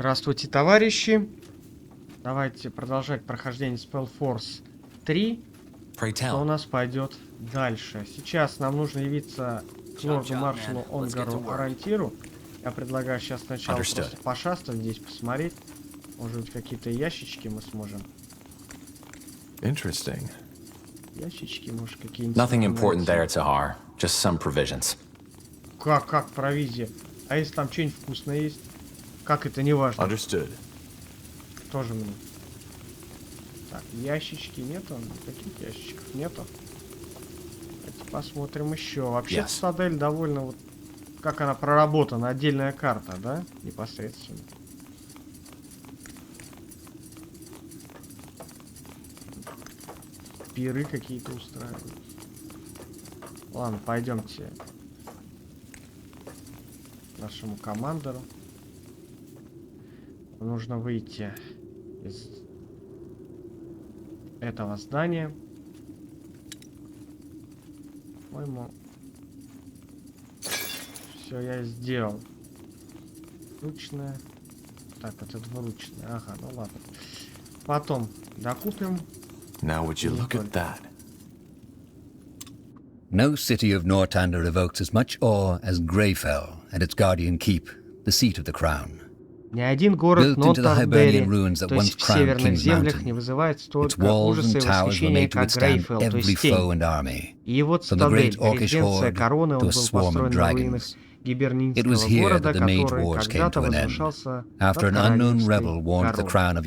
Здравствуйте, товарищи. Давайте продолжать прохождение Spellforce 3. Что у нас пойдет дальше? Сейчас нам нужно явиться к лорду маршалу Онгару Арантиру. Я предлагаю сейчас сначала просто пошастать здесь, посмотреть. Может быть, какие-то ящички мы сможем. Interesting. Ящички, может, какие-нибудь. Nothing important there, Tahar. Just some provisions. Как провизия? А если там что-нибудь вкусное есть? Как это не важно? Understood. Тоже мне. Так, ящички нету? Таких ящичков нету. Давайте посмотрим еще. Вообще, цитадель довольно вот... Как она проработана, отдельная карта, да? Непосредственно. Пиры какие-то устраивают. Ладно, пойдемте к нашему командору. Нужно выйти из этого здания. По-моему, все я сделал. Ручная. Так, это двуручная. Ага, ну ладно. Потом докупим. Now would you look at that? No city of Northander evokes as much awe as Greyfell and its guardian keep, the seat of the crown. Ни один город Нортандери, то есть в северных землях, не вызывает столько ужаса и восхищения, как Greyfell, то есть Тень. И его цитадель, резиденция короны, он был построен на руинах гибернинского города, который когда-то возвышался над королевской короной.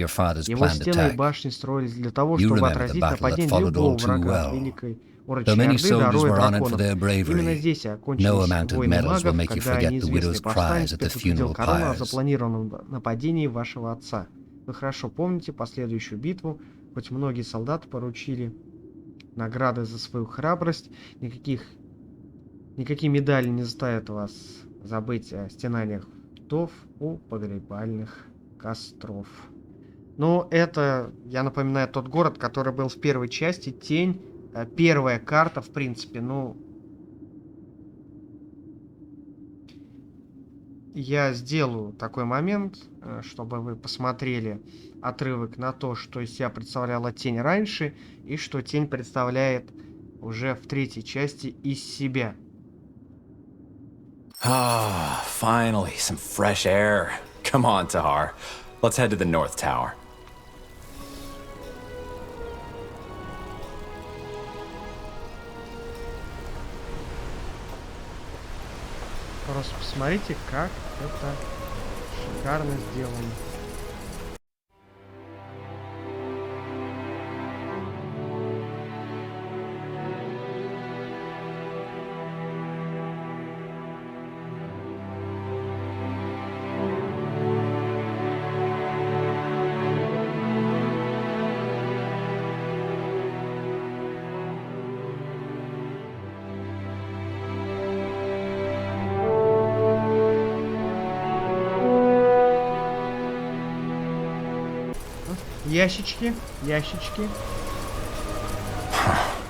Его стены и башни строились для того, чтобы отразить нападение любого врага Великой Урочной Орды, даруя драконов. Именно здесь окончились войны магов, когда неизвестный повстанец предупредил корону о запланированном нападении вашего отца. Вы хорошо помните последующую битву, хоть многие солдаты поручили награды за свою храбрость, никакие медали не заставят вас забыть о стенаниях вдов у погребальных костров. Но это, я напоминаю, тот город, который был в первой части, Тень. Первая карта, в принципе, ну... Я сделаю такой момент, чтобы вы посмотрели отрывок на то, что из себя представляла Тень раньше, и что Тень представляет уже в третьей части из себя. Ah, finally, some fresh air. Come on, Tahar. Let's head to the North Tower. Просто посмотрите, как это шикарно сделано. Ящички, ящички.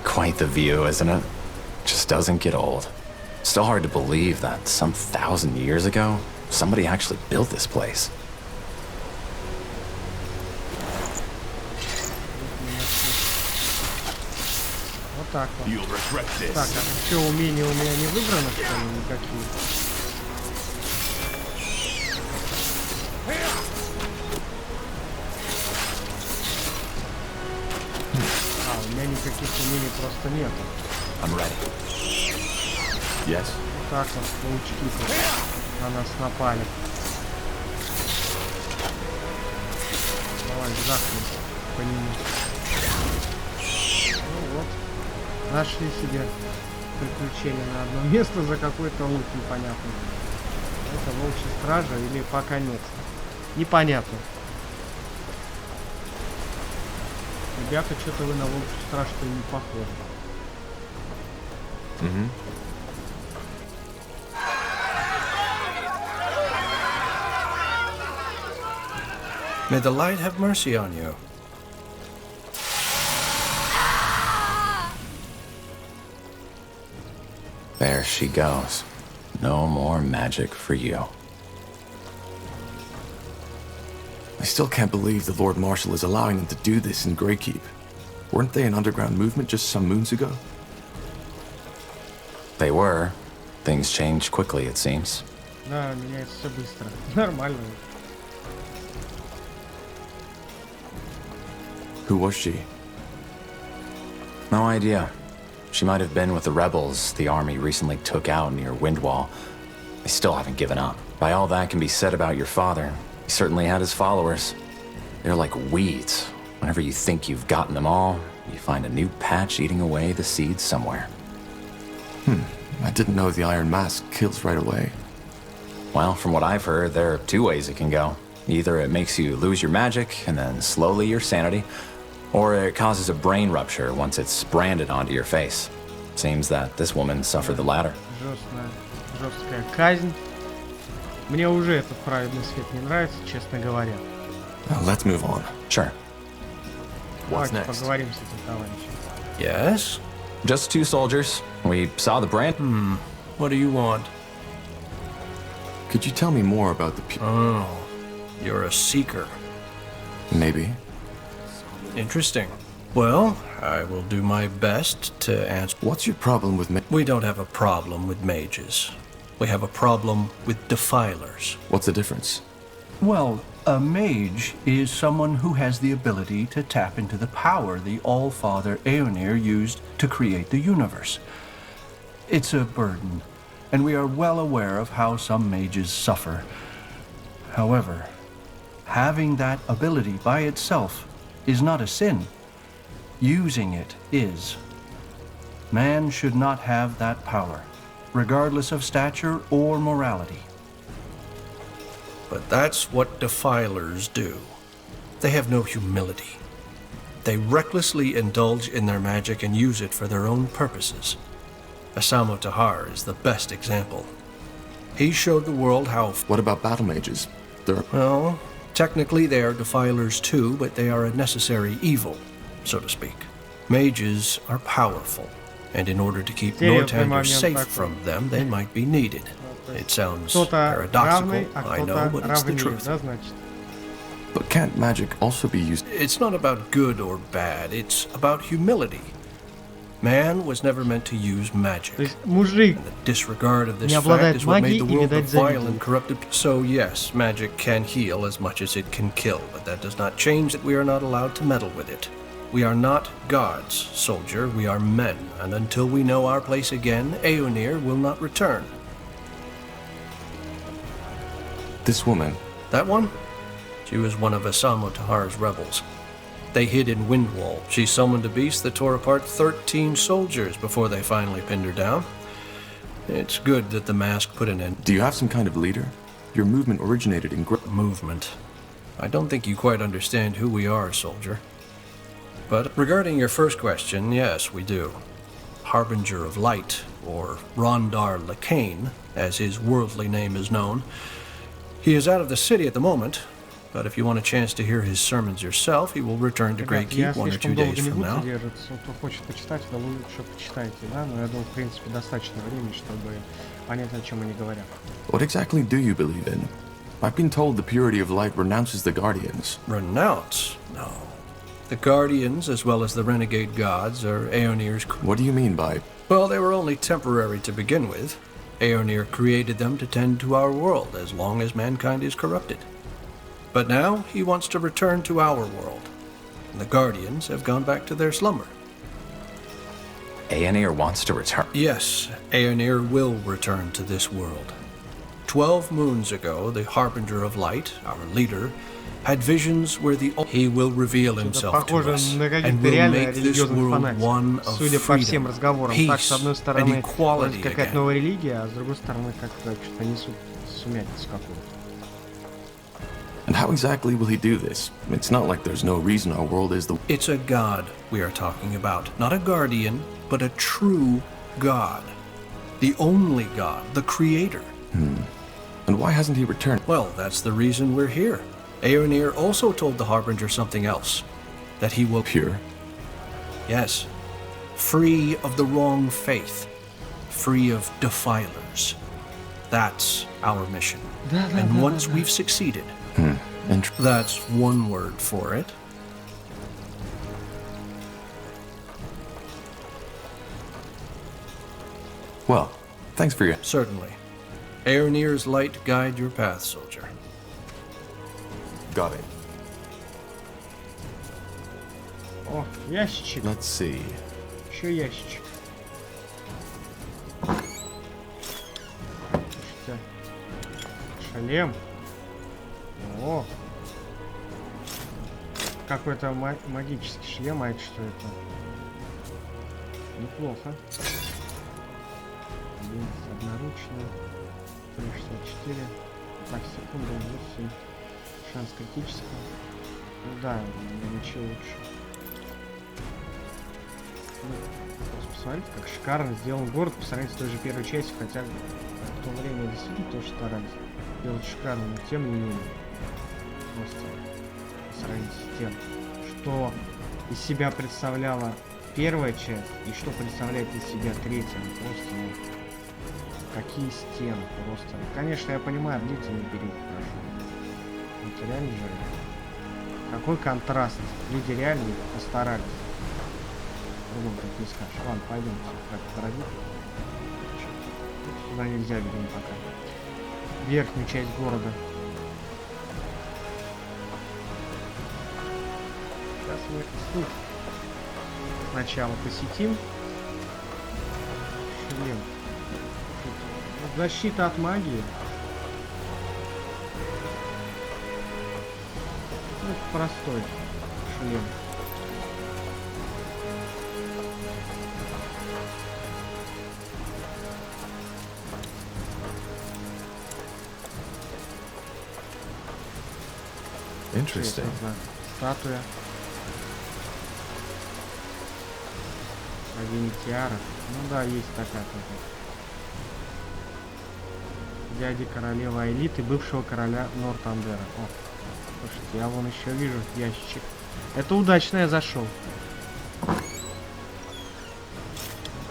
Quite the view, isn't it? Just doesn't get old. Still hard to believe that some 1,000 years ago, somebody actually built this place. Вот так вот. Так, а что, умения у меня не выбраны, что ли, никакие? У меня никаких умений просто нету. I'm ready. Yes. Вот так вот паучки на нас напали. Давай жахнем по нему. Ну вот. Нашли себе приключения на одно место за какой-то лут непонятный. Это волчья стража или пока нет? Непонятно. Ребята, что-то вы на волчью стражу не похожи. May the light have mercy on you. There she goes. No more magic for you. still can't believe the Lord Marshal is allowing them to do this in Greykeep. Weren't they an underground movement just some moons ago? They were. Things changed quickly, it seems. Да, меняется все быстро. Нормально. Who was she? No idea. She might have been with the rebels the army recently took out near Windwall. They still haven't given up. By all that can be said about your father, he certainly had his followers. They're like weeds. Whenever you think you've gotten them all, you find a new patch eating away the seeds somewhere. I didn't know the Iron Mask kills right away. Well, from what I've heard, there are two ways it can go. Either it makes you lose your magic, and then slowly your sanity, or it causes a brain rupture once it's branded onto your face. Seems that this woman suffered the latter. Жесткая казнь. Мне уже этот праведный свет не нравится, честно говоря. Now, let's move on. Sure. What's Давайте next? поговорим с этим товарищем. Yes? Just two soldiers. We saw the brand. What do you want? Could you tell me more about the Oh, you're a seeker. Maybe. Interesting. Well, I will do my best to answer. What's your problem with me? We don't have a problem with mages. We have a problem with defilers. What's the difference? Well, a mage is someone who has the ability to tap into the power the All-Father Aeonir used to create the universe. It's a burden, and we are well aware of how some mages suffer. However, having that ability by itself is not a sin. Using it is. Man should not have that power, regardless of stature or morality. But that's what defilers do. They have no humility. They recklessly indulge in their magic and use it for their own purposes. Asamo Tahar is the best example. He showed the world how... What about battle mages? They're... Well, technically they are defilers too, but they are a necessary evil, so to speak. Mages are powerful, and in order to keep Northanger safe from them, they might be needed. It sounds paradoxical, I know, but it's the truth. But can't magic also be used? It's not about good or bad, it's about humility. Man was never meant to use magic. Мужик And the disregard of this не fact обладает is what магией made the и, world видать, vile завидует. and corrupted. So yes, magic can heal as much as it can kill, but that does not change that we are not allowed to meddle with it. We are not gods, soldier, we are men, and until we know our place again, Aeonir will not return. This woman... That one? She was one of Asamo Tahar's rebels. They hid in Windwall. She summoned a beast that tore apart 13 soldiers before they finally pinned her down. It's good that the mask put an end. Do you have some kind of leader? Your movement originated in Movement. I don't think you quite understand who we are, soldier. But regarding your first question, yes, we do. Harbinger of Light, or Rondar Lacane, as his worldly name is known. He is out of the city at the moment, but if you want a chance to hear his sermons yourself, he will return to Greykeep 1 or 2 days from now. Кто хочет почитать, это лучше почитайте, да? Но я думаю, в принципе, достаточно времени, чтобы понять, о чем они говорят. What exactly do you believe in? I've been told the purity of light renounces the Guardians. Renounce? No. The Guardians, as well as the renegade gods, are Aeonir's... What do you mean by... Well, they were only temporary to begin with. Aeonir created them to tend to our world as long as mankind is corrupted. But now he wants to return to our world, and the Guardians have gone back to their slumber. Aeonir wants to return. Yes, Aeonir will return to this world. 12 moons ago, the Harbinger of Light, our leader, had visions where he will reveal himself to us and will make this world one of Судя по всем freedom, разговорам, так, с peace, одной and стороны, equality какая-то again. новая религия, а с другой стороны, как-то что-то несут сумятицу какую-то. And how exactly will he do this? It's not like there's no reason our world is the... It's a god we are talking about, not a guardian, but a true god. The only god, the creator. And why hasn't he returned? Well, that's the reason we're here. Aeonir also told the Harbinger something else. That he will... Pure? Yes. Free of the wrong faith. Free of defilers. That's our mission. And once we've succeeded, That's one word for it. Well, thanks for your... Certainly. Airnir's light guide your path, soldier. Got it. О, ящичек. Let's see. Еще ящичек. Слушайте. Шлем. О. Какой-то магический шлем, а это что это? Неплохо. Одноручный. 364. Так, секунду, 8. Шанс критического. Ну да, ничего лучше. Ну, просто посмотрите, как шикарно сделан город по сравнению с той же первой частью, хотя в то время действительно тоже старались делать шикарно, но тем не менее. Просто по сравнению с тем, что из себя представляла первая часть и что представляет из себя третья. Просто, ну, какие стены, просто. Конечно, я понимаю, длительный период прошел. Это реально же. Какой контраст. Люди реально постарались. Другом так не скажешь. Ладно, пойдемте. Как проводить. Сюда нельзя, видимо, пока. Верхнюю часть города. Сейчас мы тут сначала посетим. Шлем. Защита от магии. Ну, простой шлем. Interesting. Статуя. Тиара. Ну да, есть такая тоже. Дяди королевы Айлит и бывшего короля Нортандера. О, слушайте, я вон еще вижу ящичек. Это удачно я зашел.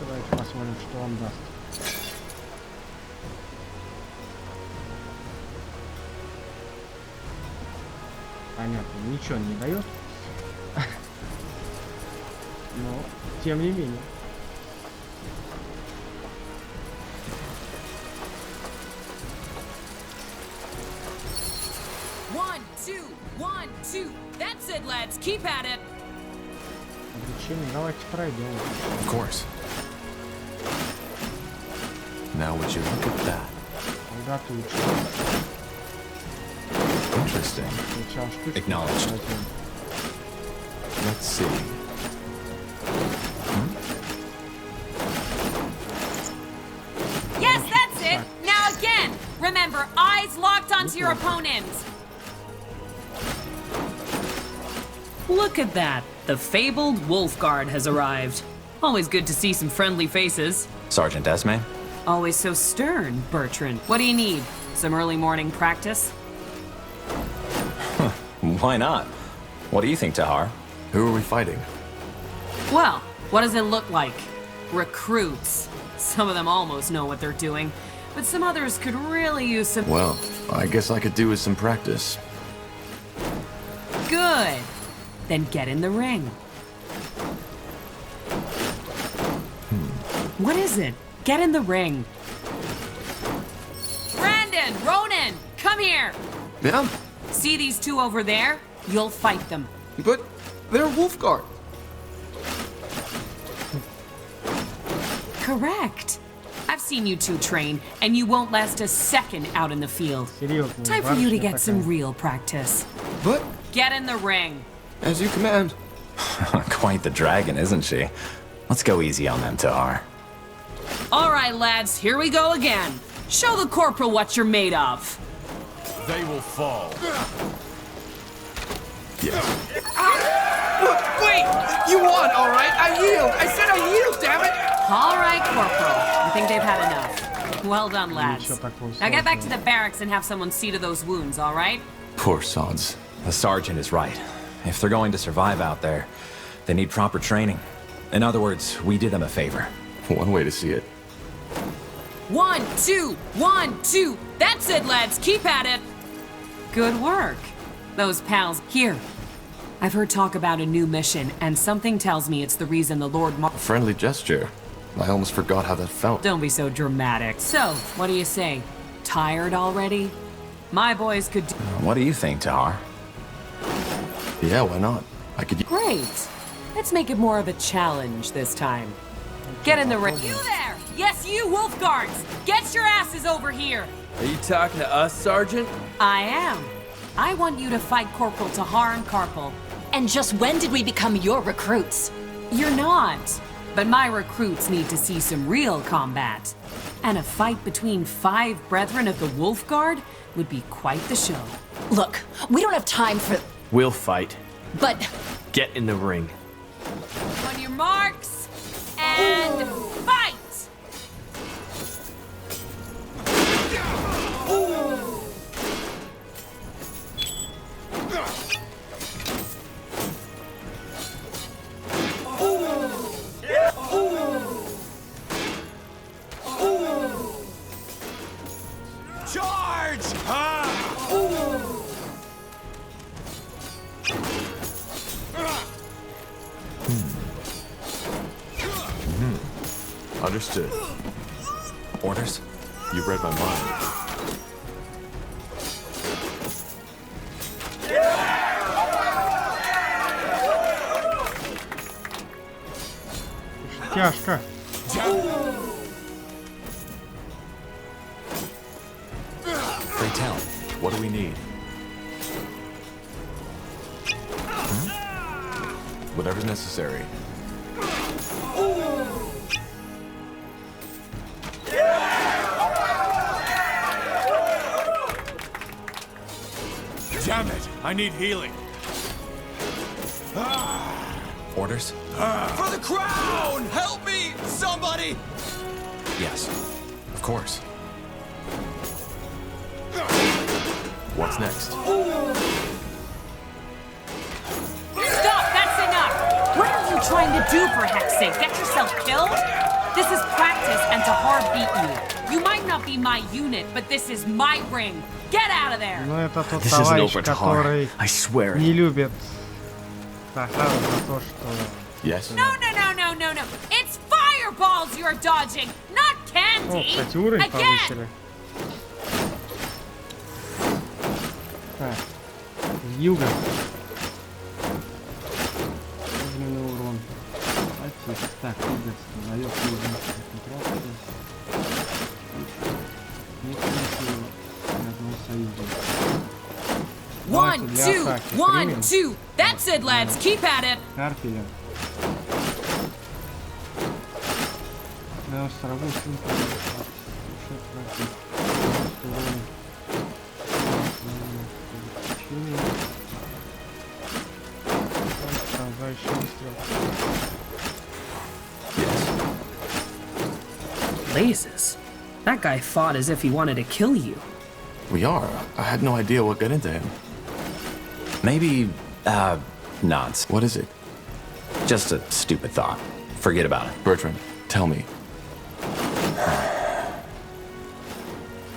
Давайте посмотрим, что он даст. Понятно, ничего он не дает. Но, тем не менее. One, two. That's it, lads. Keep at it. Обречение, давайте пройдем. Of course. Now would you look at that? Куда ты лучше? Interesting. Сначала штучку. Acknowledged. Возьмем. Let's see. Yes, that's it. Now again. Remember, eyes locked onto your opponent. Look at that. The fabled Wolf Guard has arrived. Always good to see some friendly faces. Sergeant Esme? Always so stern, Bertrand. What do you need? Some early morning practice? Why not? What do you think, Tahar? Who are we fighting? Well, what does it look like? Recruits. Some of them almost know what they're doing, but some others could really use some... Well, I guess I could do with some practice. Good. Then get in the ring. What is it? Get in the ring. Brandon, Ronan, come here. Yeah, See these two over there? You'll fight them. but they're Wolfguard. Correct. I've seen you two train, and you won't last a second out in the field. Серьезно. Time for you to get some real practice. But Get in the ring. as you command. Quite the dragon, isn't she? Let's go easy on them, Tahar. All right, lads, here we go again. Show the corporal what you're made of. They will fall. Wait! You won, all right? I yield! I said I yield, damn it! All right, corporal. I think they've had enough. Well done, lads. Now get back to the barracks and have someone see to those wounds, all right? Poor sods. The sergeant is right. If they're going to survive out there, they need proper training. In other words, we did them a favor. One way to see it. 1, 2, 1, 2. That's it, lads. Keep at it. Good work. Those pals. Here. I've heard talk about a new mission, and something tells me it's the reason the Lord A friendly gesture. I almost forgot how that felt. Don't be so dramatic. So, what do you say? Tired already? My boys could do... What do you think, Tahar? Yeah, why not? I could... Great. Let's make it more of a challenge this time. Get in the ring. You there! Yes, you, wolf guards! Get your asses over here! Are you talking to us, Sergeant? I am. I want you to fight Corporal Tahar and Carpal. And just when did we become your recruits? You're not. But my recruits need to see some real combat. And a fight between 5 brethren of the Wolf Guard would be quite the show. Look, we don't have time for... We'll fight. But... Get in the ring. On your marks, and fight! Charge! Understood. Orders? You read my mind. Тяжко. Pray tell. What do we need? Whatever's necessary. Damn it! I need healing. Orders? For the crown! Help me! Somebody! Yes. Of course. What's next? Stop! That's enough! What are you trying to do, for heck's sake? Get yourself killed? This is practice, and Tahar beat you. You might not be my unit, but this is my ring. Get out of there! Ну это тот This isn't товарищ, over, Tahar. который I swear не it. любит Тахара за то, что... Yes? No, no, no, no, no, no! It's fireballs you're dodging, not О, candy! кстати, уровень Again! повысили. Так, юга. Огненный урон. Отлично. Так, ребят, наверх нужно концентрацию. Нет смысла ни одного союза. One, two, one, two. That's it, lads. Keep at it. Карпеля. Да, сразу Blazes. That guy fought as if he wanted to kill you. We are. I had no idea what got into him. Maybe, nonsense. What is it? Just a stupid thought. Forget about it. Bertrand, tell me.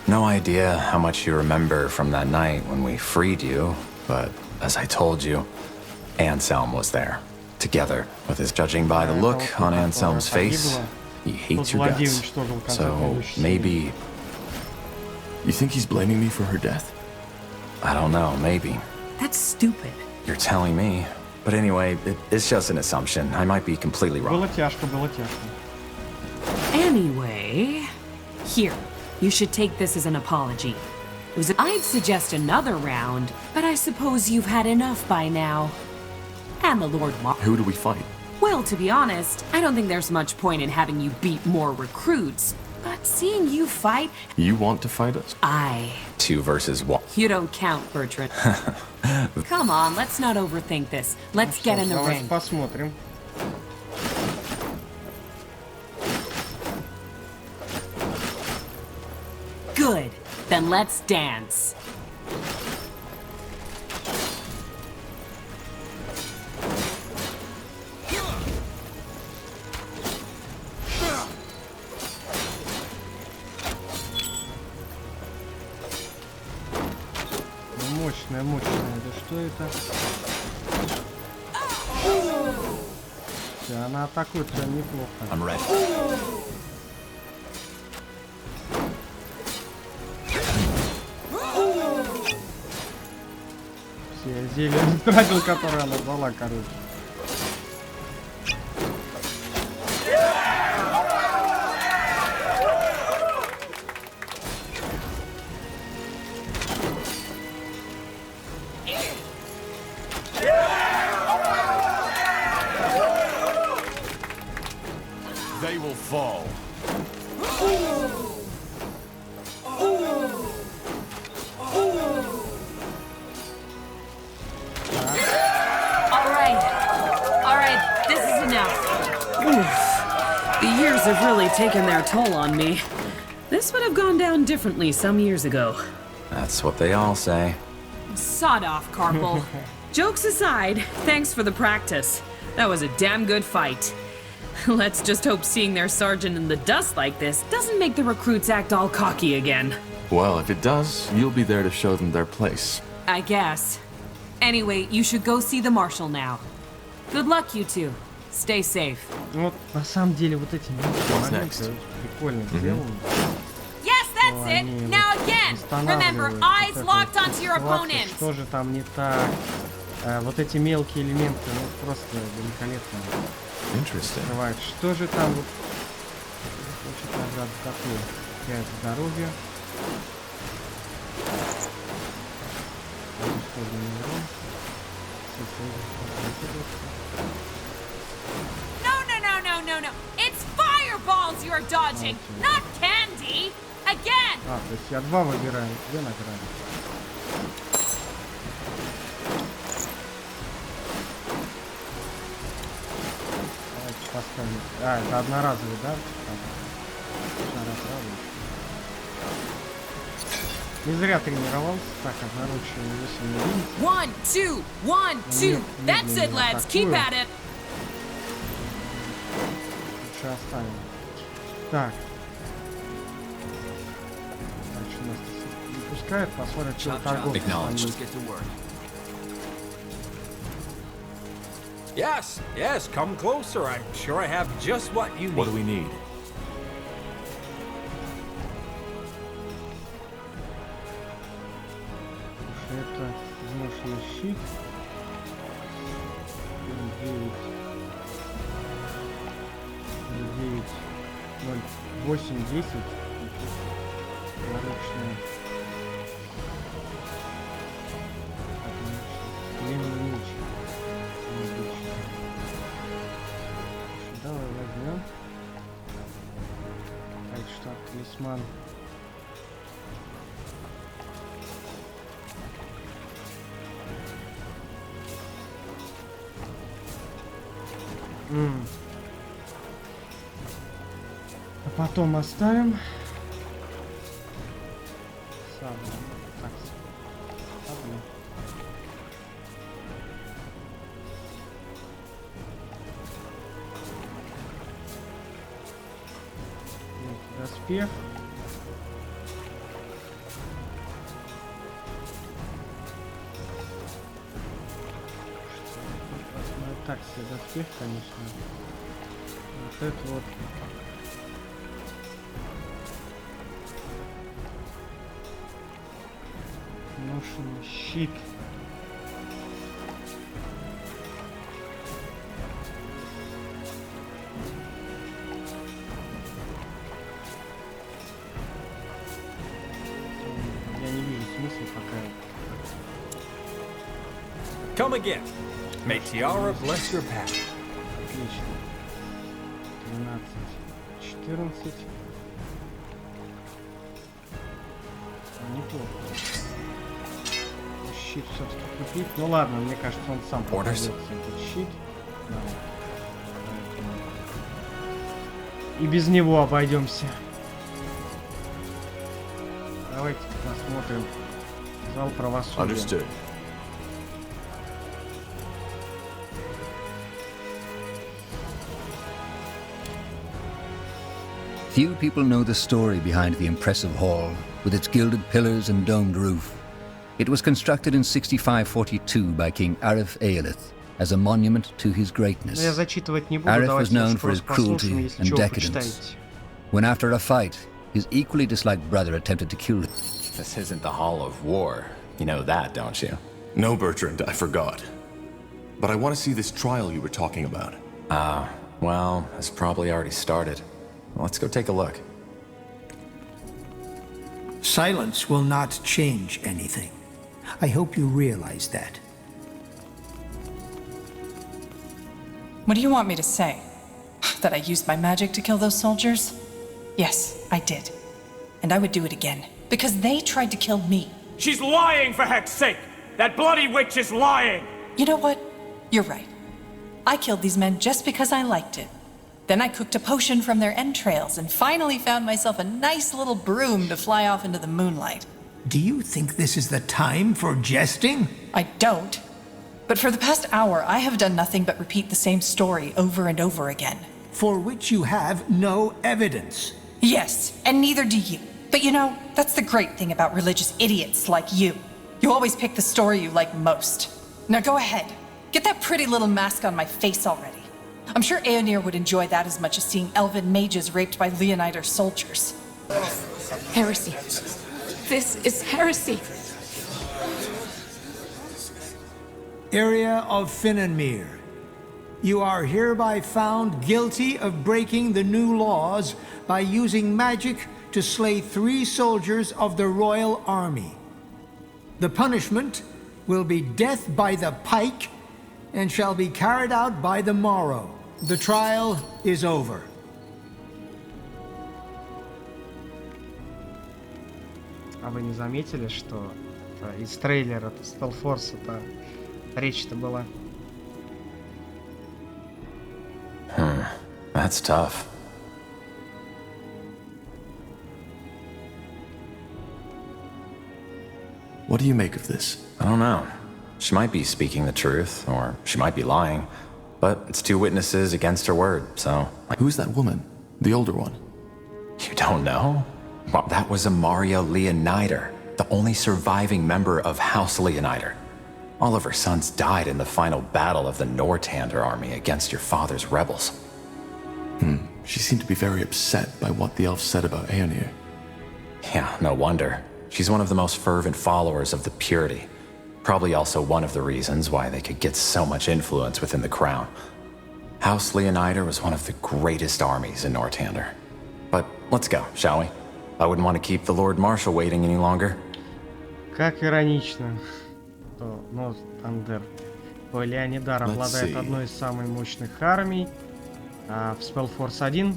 No idea how much you remember from that night when we freed you, but as I told you, Anselm was there. Together with his, judging by the look on Anselm's face, he hates your guts. So maybe... You think he's blaming me for her death? I don't know, maybe. That's stupid. You're telling me. But anyway, it's just an assumption. I might be completely wrong. Было тяжко, было тяжко. Anyway, here. You should take this as an apology. I'd suggest another round, but I suppose you've had enough by now. And the Lord Who do we fight? Well, to be honest, I don't think there's much point in having you beat more recruits. But seeing you fight... You want to fight us? 2 versus 1. You don't count, Bertrand. Come on, let's not overthink this. Let's get in the ring. Посмотрим. Good. Then let's dance. Мощная, мощная. Да что это? Все, она атакует прям неплохо. Все, зелье тратил, которое она дала, короче. They will fall. All right, this is enough. Oof. The years have really taken their toll on me. This would have gone down differently some years ago. That's what they all say. Sod off, Carpal. Jokes aside, thanks for the practice. That was a damn good fight. Let's just hope seeing their sergeant in the dust like this doesn't make the recruits act all cocky again. Well, if it does, you'll be there to show them their place. I guess. Anyway, you should go see the marshal now. Good luck, you two. Stay safe. Вот, на самом деле, вот эти моменты прикольно сделаны. Yes, that's it. Now again. Remember, eyes locked onto your opponent. Что же там не так? Вот эти мелкие элементы, ну просто великолепно. Interesting. Что же там вот? Хочет назад такое. Теряет здоровье. No. It's fireballs you're dodging, not candy. Again. То есть я два выбираю. Две награды. Поставим. Это одноразовый, да? Одноразовый. Не зря тренировался. Так, одноручие 8 1, 2. That's it, lads. Keep at it. Лучше оставим. Так. Дальше нас не пускают. Посмотрим, что торговцы там есть. Yes, come closer. I'm sure I have just what you need. What do we need? Это изношенный щит. 8, 10. Наручная. Длинный меч. Давай возьмем. Так, что, талисман. А потом оставим. Саблю. Так, саблю. Доспех. Так себе доспех, конечно. Вот это вот. Ношенный щит. Я не вижу смысла пока. Come again. May Tiara bless your path. Отлично. 13, 14. Неплохо. Щит все-таки купить. Ну ладно, мне кажется, он сам попадется, этот щит. Да. И без него обойдемся. Давайте посмотрим. Зал правосудия. Understood. Few people know the story behind the impressive hall, with its gilded pillars and domed roof. It was constructed in 6542 by King Arif Eolith as a monument to his greatness. Arif was known for his cruelty and decadence. When after a fight, his equally disliked brother attempted to kill him. This isn't the Hall of War. You know that, don't you? No, Bertrand, I forgot. But I want to see this trial you were talking about. Well, it's probably already started. Let's go take a look. Silence will not change anything. I hope you realize that. What do you want me to say? That I used my magic to kill those soldiers? Yes, I did. And I would do it again. Because they tried to kill me. She's lying, for heck's sake! That bloody witch is lying! You know what? You're right. I killed these men just because I liked it. Then I cooked a potion from their entrails and finally found myself a nice little broom to fly off into the moonlight. Do you think this is the time for jesting? I don't. But for the past hour, I have done nothing but repeat the same story over and over again. For which you have no evidence. Yes, and neither do you. But you know, that's the great thing about religious idiots like you. You always pick the story you like most. Now go ahead. Get that pretty little mask on my face already. I'm sure Aonir would enjoy that as much as seeing elven mages raped by Leonider soldiers. Heresy. This is heresy. Area of Finnenmere. You are hereby found guilty of breaking the new laws by using magic to slay 3 soldiers of the royal army. The punishment will be death by the pike and shall be carried out by the morrow. The trial is over. А вы не заметили, что из трейлера Spellforce речь-то была? That's tough. What do you make of this? I don't know. She might be speaking the truth, or she might be lying. But it's 2 witnesses against her word, so... Who's that woman? The older one? You don't know? Well, that was Amaria Leonider, the only surviving member of House Leonider. All of her sons died in the final battle of the Nortander army against your father's rebels. She seemed to be very upset by what the elves said about Aonir. Yeah, no wonder. She's one of the most fervent followers of the purity. Probably also one of the reasons why they could get so much influence within the crown. House Leonider was one of the greatest armies in Nortander. But let's go, shall we? I wouldn't want to keep the Lord Marshal waiting any longer. Как иронично, что Nortander, Леонидар обладает одной из самых мощных армий, а в Spellforce 1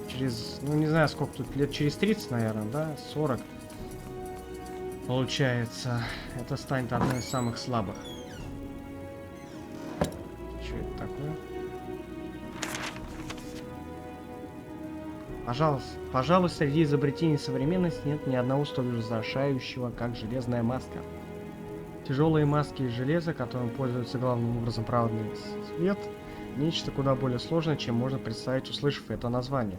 через, не знаю сколько тут лет, через 30, наверное, да, 40, получается, это станет одной из самых слабых. Что это такое? Пожалуй, среди изобретений современности нет ни одного столь устрашающего, как железная маска. Тяжелые маски из железа, которым пользуется главным образом праведный свет, нечто куда более сложное, чем можно представить, услышав это название.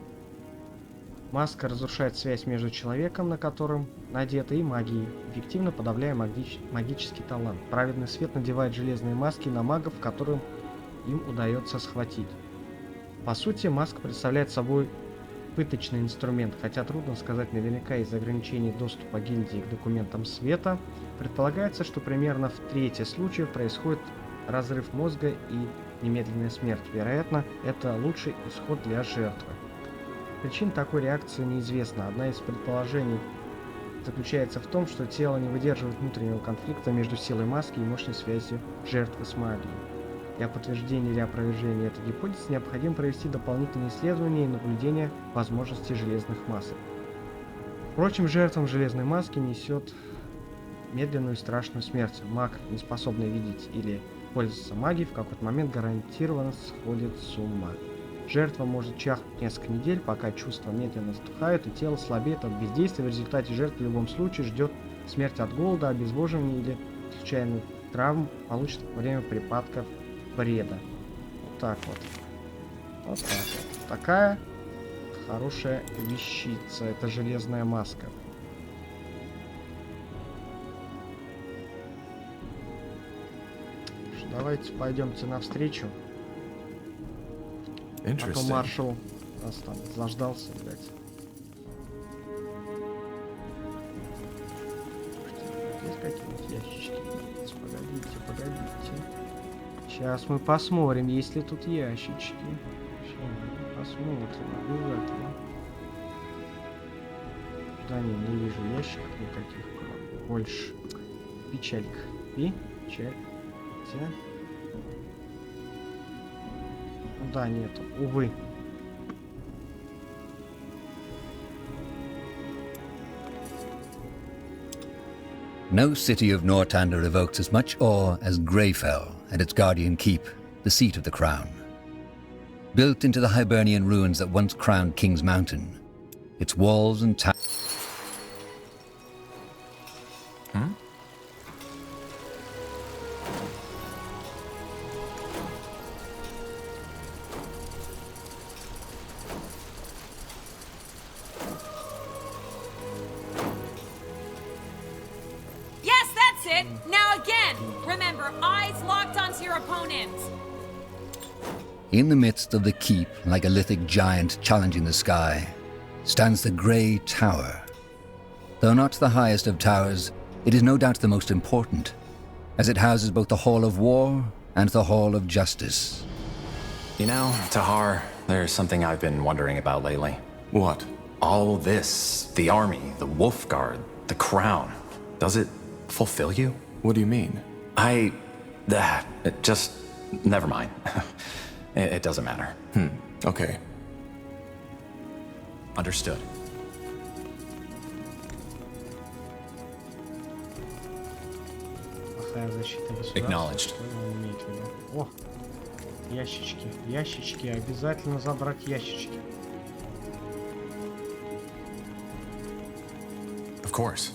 Маска разрушает связь между человеком, на котором надета, и магией, эффективно подавляя магический талант. Праведный свет надевает железные маски на магов, которым им удается схватить. По сути, маска представляет собой пыточный инструмент, хотя трудно сказать наверняка из-за ограничений доступа гильдии к документам света. Предполагается, что примерно в трети случаев происходит разрыв мозга и немедленная смерть. Вероятно, это лучший исход для жертвы. Причин такой реакции неизвестна. Одна из предположений заключается в том, что тело не выдерживает внутреннего конфликта между силой маски и мощной связью жертвы с магией. Для подтверждения или опровержения этой гипотезы необходимо провести дополнительные исследования и наблюдения возможностей железных масок. Впрочем, жертвам железной маски несет медленную и страшную смерть. Маг, не способный видеть или пользоваться магией, в какой-то момент гарантированно сходит с ума. Жертва может чахнуть несколько недель, пока чувства медленно стухают и тело слабеет от бездействия. В результате жертва в любом случае ждет смерть от голода, обезвоживания или случайных травм, получит во время припадков бреда. Вот так вот. Вот так вот. Такая хорошая вещица. Это железная маска. Давайте пойдемте навстречу. А то маршал нас там заждался, блядь. Здесь какие-нибудь ящички. Погодите. Сейчас мы посмотрим, есть ли тут ящички. Сейчас мы посмотрим, обязательно. Да не вижу ящиков никаких. Больше. Печалька. Да, нет, увы. No city of Northander evokes as much awe as Greyfell and its guardian keep, the seat of the crown. Built into the Hibernian ruins that once crowned King's Mountain, its walls and towers. In the midst of the keep, like a lithic giant challenging the sky, stands the Grey Tower. Though not the highest of towers, it is no doubt the most important, as it houses both the Hall of War and the Hall of Justice. You know, Tahar, there's something I've been wondering about lately. What? All this, the army, the Wolf Guard, the crown, does it fulfill you? What do you mean? Never mind. It doesn't matter. Okay. Understood. Acknowledged. О, ящички, обязательно забрать ящички. Of course.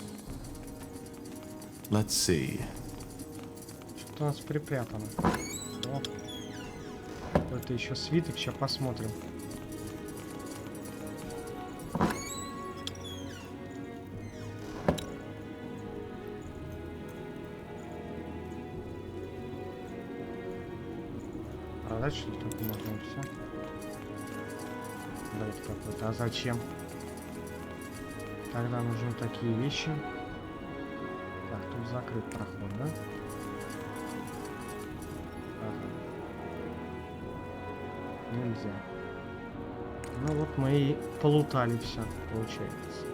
Let's see. Что у нас припрятано? О, это еще свиток, сейчас посмотрим. Продать, что ли, только можно все? Давайте какой-то. А зачем? Тогда нужны такие вещи. Так, тут закрыт проход, да? Нельзя. Ну вот мы и полутали все, получается.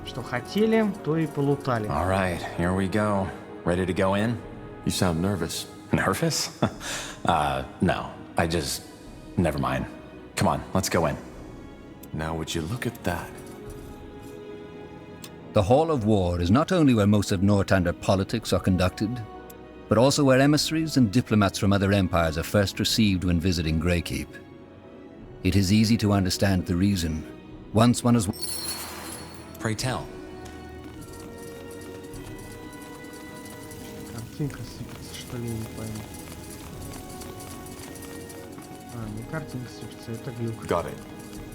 Что хотели, то и полутали. All right, here we go. Ready to go in? You sound nervous. Nervous? No. Never mind. Come on, let's go in. Now would you look at that? The Hall of War is not only where most of Northander politics are conducted, but also where emissaries and diplomats from other empires are first received when visiting Greykeep. It is easy to understand the reason. Once one has... Pray tell. Картинка сыпется, что ли, не пойму. Не картинка сыпется, это глюк. Got it.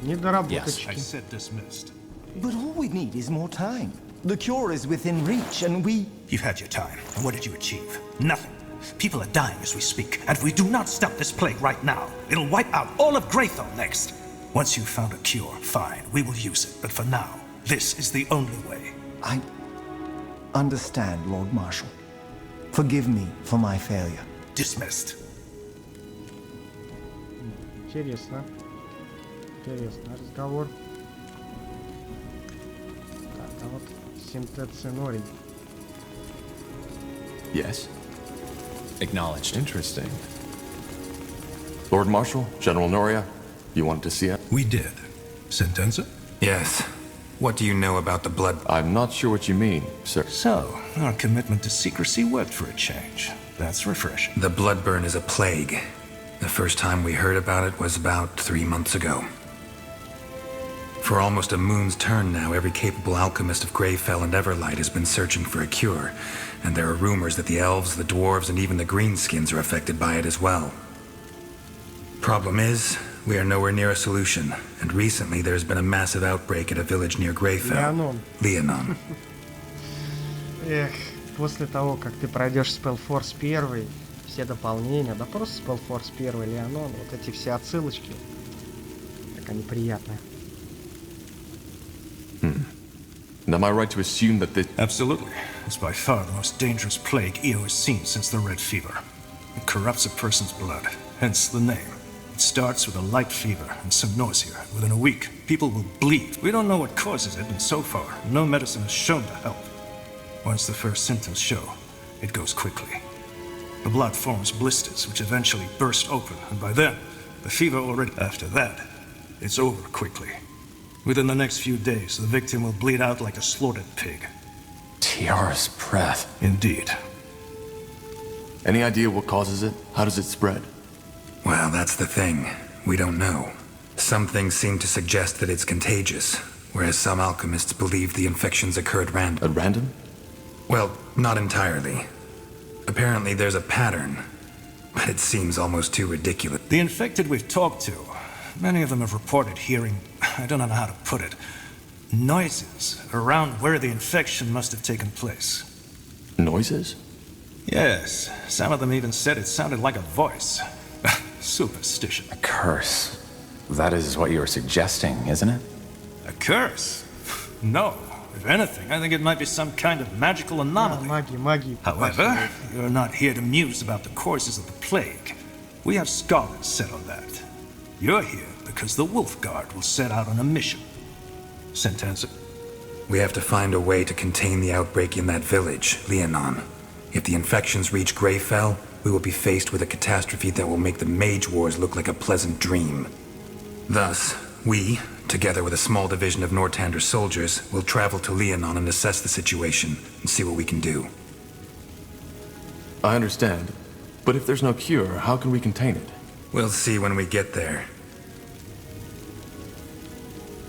Недоработочки. I said dismissed. But all we need is more time. The cure is within reach, and we... You've had your time, and what did you achieve? Nothing. People are dying as we speak, and if we do not stop this plague right now, it'll wipe out all of Greyfell next. Once you've found a cure, fine, we will use it, but for now, this is the only way. I understand, Lord Marshal. Forgive me for my failure. Dismissed. Интересно. Интересный разговор. Так, а вот синтецинорий. Yes? Acknowledged. Interesting. Lord Marshal, General Noria, you wanted to see it? We did. Sentenza? Yes. What do you know about the blood? I'm not sure what you mean, sir. So, our commitment to secrecy worked for a change. That's refreshing. The blood burn is a plague. The first time we heard about it was about 3 months ago. For almost a moon's turn now, every capable alchemist of Greyfell and Everlight has been searching for a cure, and there are rumors that the elves, the dwarves, and even the greenskins are affected by it as well. Problem is, we are nowhere near a solution, and recently there's been a massive outbreak at a village near Greyfell. Leonon. Эх, после того, как ты пройдешь Spellforce 1, все дополнения, да просто Spellforce 1, Леонон, вот эти все отсылочки, как они приятные. And am I right to assume that this... Absolutely. It's by far the most dangerous plague EO has seen since the Red Fever. It corrupts a person's blood, hence the name. It starts with a light fever and some nausea. Within a week, people will bleed. We don't know what causes it, and so far, no medicine has shown to help. Once the first symptoms show, it goes quickly. The blood forms blisters, which eventually burst open, and by then, the fever already... After that, it's over quickly. Within the next few days, the victim will bleed out like a slaughtered pig. Tiara's breath. Indeed. Any idea what causes it? How does it spread? Well, that's the thing. We don't know. Some things seem to suggest that it's contagious, whereas some alchemists believe the infections occur at random. At random? Well, not entirely. Apparently there's a pattern, but it seems almost too ridiculous. The infected we've talked to, many of them have reported hearing, I don't know how to put it, noises around where the infection must have taken place. Noises? Yes, some of them even said it sounded like a voice. Superstition. A curse. That is what you were suggesting, isn't it? A curse? No. If anything, I think it might be some kind of magical anomaly. Маги. However, you're not here to muse about the causes of the plague. We have scholars set on that. You're here because the Wolf Guard will set out on a mission. Sentence. We have to find a way to contain the outbreak in that village, Leonon. If the infections reach Greyfell, we will be faced with a catastrophe that will make the Mage Wars look like a pleasant dream. Thus, we, together with a small division of Nortander soldiers, will travel to Leonon and assess the situation and see what we can do. I understand. But if there's no cure, how can we contain it? We'll see when we get there.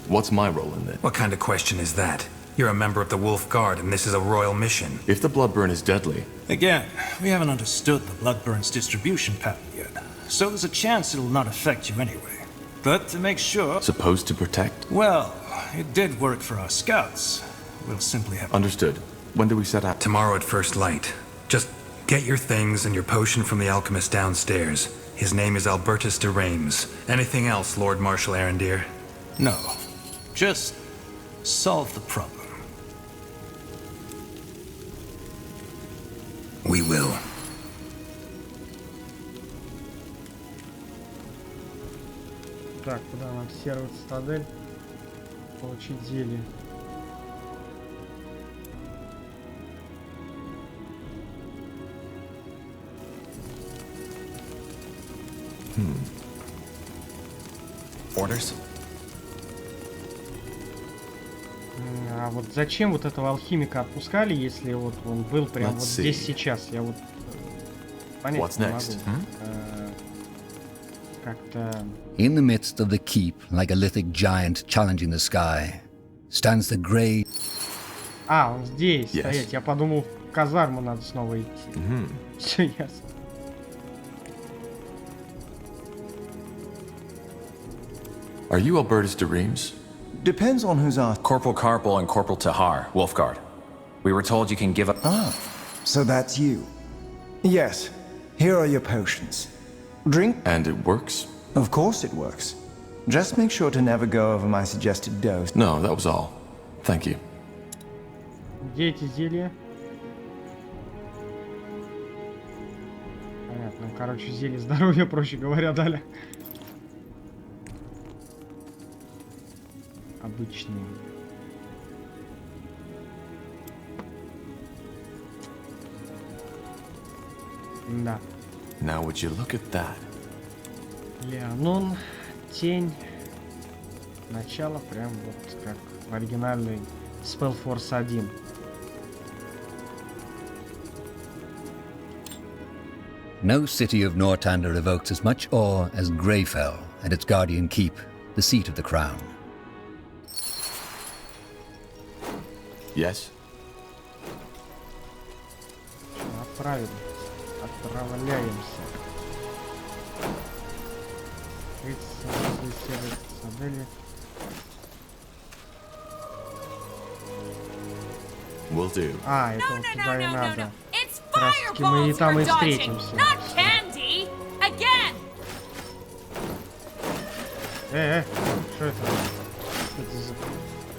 What's my role in it? What kind of question is that? You're a member of the Wolf Guard, and this is a royal mission. If the bloodburn is deadly... Again, we haven't understood the bloodburn's distribution pattern yet, so there's a chance it'll not affect you anyway. But to make sure... Supposed to protect? Well, it did work for our scouts. We'll simply have... Understood. When do we set out? Tomorrow at first light. Just get your things and your potion from the alchemist downstairs. His name is Albertus de Reims. Anything else, Lord Marshal Arendir? No. Just solve the problem. We will. Так, куда нам? Серую цитадель. Получить зелье. Orders? А вот зачем вот этого алхимика отпускали, если вот он был прям вот здесь сейчас? Я вот понять не могу. Как-то... In the midst of the keep, like a lithic giant challenging the sky, stands the grey... А, он здесь стоять. Я подумал, в казарму надо снова идти. Все ясно. Are you Albertus de Reims? Depends on who's asked. Corporal Carpel and Corporal Tahar, Wolfguard. We were told you can give up... Ah, so that's you. Yes, here are your potions. Drink. And it works? Of course it works. Just make sure to never go over my suggested dose. No, that was all. Thank you. Где эти зелья? Понятно. Короче, зелье здоровья, проще говоря, дали. Обычные. Да. Now would you look at that? Леонон, Тень. Начало прям вот как в оригинальной Spellforce 1. No city of Nortander evokes as much awe as Greyfell and its guardian keep, the seat of the crown. Yes? Отправимся. Отправляемся. Will do. А, это вот туда и надо. It's Как раз таки мы и там и встретимся. Что это?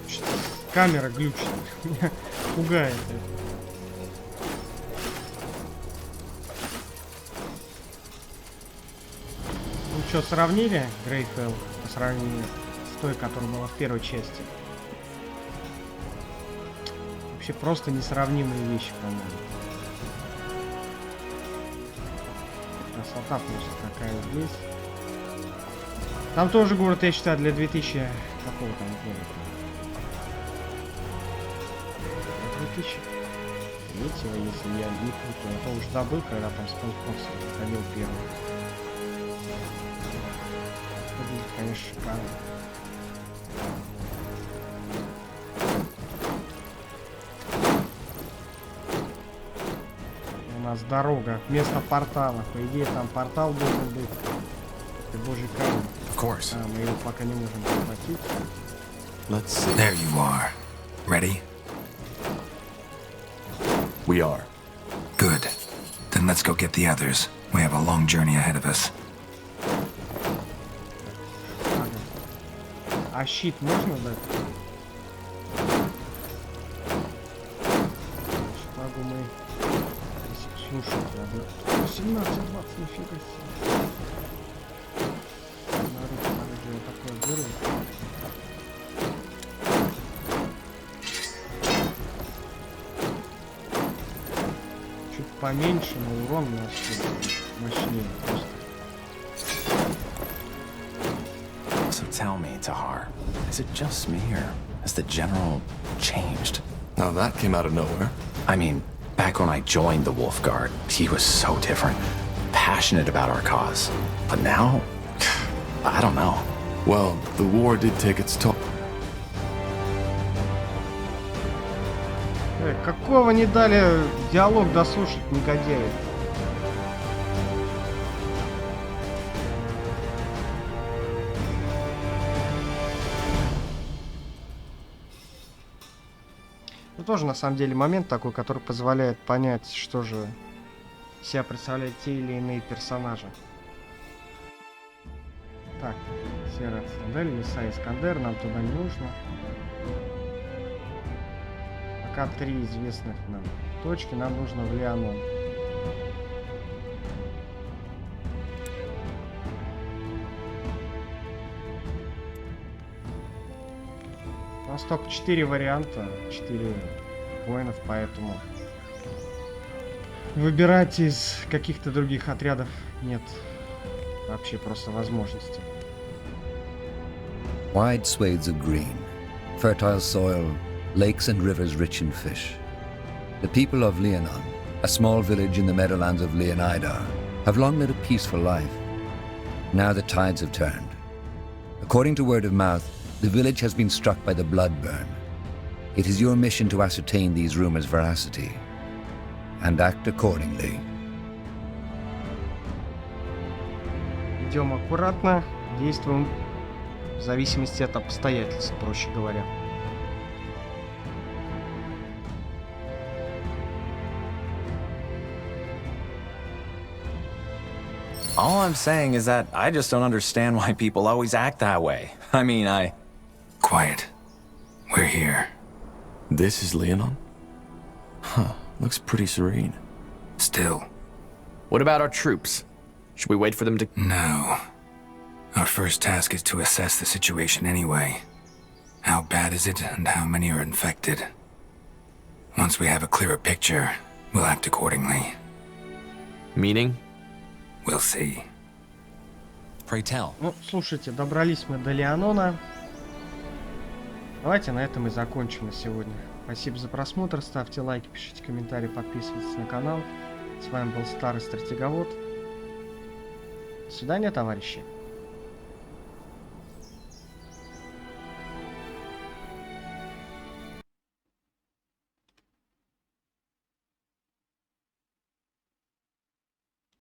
Что за... Камера глючит. Меня пугает это. Ну что, сравнили Greyfell по сравнению с той, которая была в первой части? Вообще просто несравнимые вещи, по-моему. Красота просто какая здесь. Там тоже город, я считаю, для 2000... Какого там года? 2003-го, если я не путаю. А то уж забыл, когда там Spellforce ходил первый. Выглядит, конечно, шикарно. У нас дорога, место портала. По идее, там портал должен быть. Ты божий камень. А, мы его пока не можем захватить. There you are. Ready? We are. Good. Then let's go get the others. We have a long journey ahead of us. А щит можно дать? Шпагу мы... Слушай, надо... 17-20, нифига себе. Чуть поменьше, но урон у нас мощнее просто. So tell me, Tahar, is it just me or has the general changed? Now that came out of nowhere. I mean, back when I joined the Wolf Guard, he was so different, passionate about our cause. But now, I don't know. Well, the war did take its toll. Какого не дали диалог дослушать, негодяи? Ну, тоже, на самом деле, момент такой, который позволяет понять, что же себя представляют те или иные персонажи. Так, серая цитадель, леса Искандер, нам туда не нужно. Пока 3 известных нам точки, нам нужно в Леонон. У нас только 4 варианта, 4 воинов, поэтому выбирать из каких-то других отрядов нет вообще просто возможности. Wide swathes of green, fertile soil, lakes and rivers rich in fish. The people of Leonon, a small village in the meadowlands of Leonidar, have long led a peaceful life. Now the tides have turned. According to word of mouth, the village has been struck by the blood burn. It is your mission to ascertain these rumors' veracity and act accordingly. Идем аккуратно, действуем в зависимости от обстоятельств, проще говоря. All I'm saying is that I just don't understand why people always act that way. I mean, Quiet. We're here. This is Leonon? Huh, looks pretty serene. Still. What about our troops? Should we wait for them to... No. Our first task is to assess the situation anyway. How bad is it and how many are infected? Once we have a clearer picture, we'll act accordingly. Meaning? We'll see. Pray tell. Ну, слушайте, добрались мы до Леонона. Давайте на этом и закончим на сегодня. Спасибо за просмотр, ставьте лайки, пишите комментарии, подписывайтесь на канал. С вами был Старый Стратеговод. До свидания, товарищи.